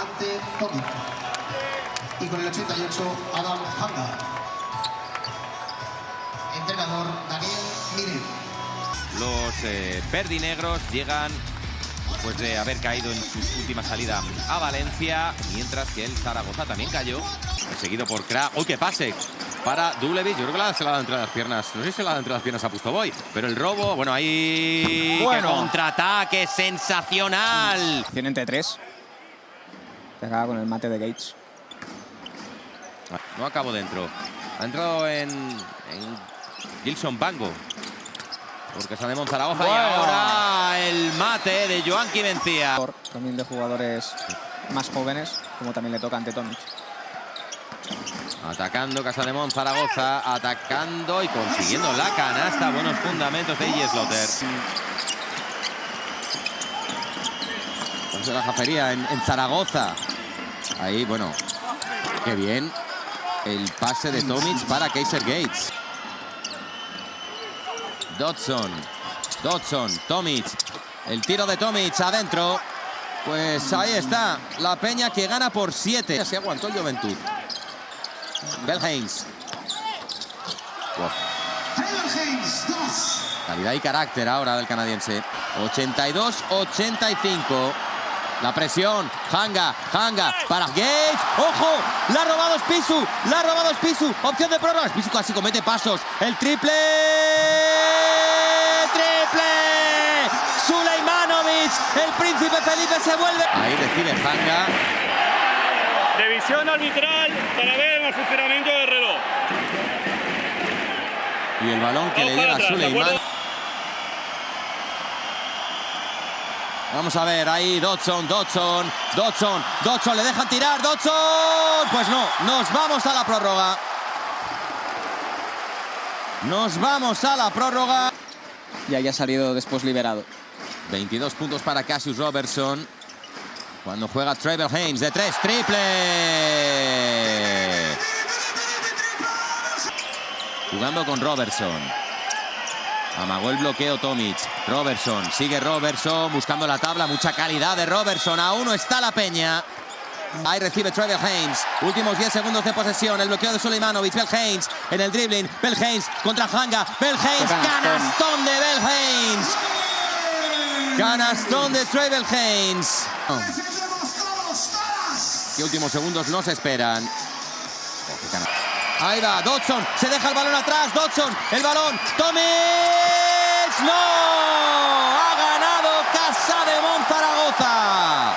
ante Tomic. Y con el 88, Adam Hanga. Entrenador Daniel Miner. Los verdinegros llegan después de haber caído en su última salida a Valencia, mientras que el Zaragoza también cayó, seguido por Kra. ¡Uy, qué pase! Para Dublevich, yo creo que se la ha dado entre las piernas. No sé si se la ha dado entre las piernas a Pustoboy, pero el robo, bueno, ahí... Bueno. ¡Qué contraataque sensacional! Acción entre tres. Se acaba con el mate de Gates. No acabó dentro. Ha entrado en Gilson Bango, porque sale Zaragoza. Bueno. Y ahora el mate de Joanqui Mencía. También de jugadores más jóvenes, como también le toca ante Tomic. Atacando Casademón, Zaragoza, atacando y consiguiendo la canasta. Buenos fundamentos de J. Slaughter. Pues la jafería en Zaragoza. Ahí, bueno, qué bien el pase de Tomic para Kaiser Gates. Dodson, Tomic. El tiro de Tomic adentro. Pues ahí está, la Peña que gana por 7. Se aguantó el Juventud. Belhains. Wow. Calidad y carácter ahora del canadiense. 82-85. La presión. Hanga para Gates. ¡Ojo! La ha robado Spisu. Opción de prórroga. Spisu casi comete pasos. El triple. Suleimanovic. El príncipe Felipe se vuelve. Ahí recibe Hanga. Revisión arbitral para ver el funcionamiento del reloj. Y el balón que le llega a Suleiman. Vamos a ver, ahí Dodson, le dejan tirar, Dodson. Pues no, nos vamos a la prórroga. Y haya salido después liberado. 22 puntos para Cassius Robertson. Cuando juega Trevor Haynes de 3, triple. Jugando con Robertson. Amagó el bloqueo Tomic. Sigue Robertson buscando la tabla. Mucha calidad de Robertson. A 1 está la Peña. Ahí recibe Trevor Haynes. Últimos 10 segundos de posesión. El bloqueo de Suleimanovic. Belhains en el dribbling. Belhains contra Hanga. Belhains. Canastón de Belhains. Canastón de Trevor Haynes. ¿Qué últimos segundos nos esperan? Ahí va, Dodson, se deja el balón atrás, el balón, Tomic, ¡no! Ha ganado Casademón Zaragoza.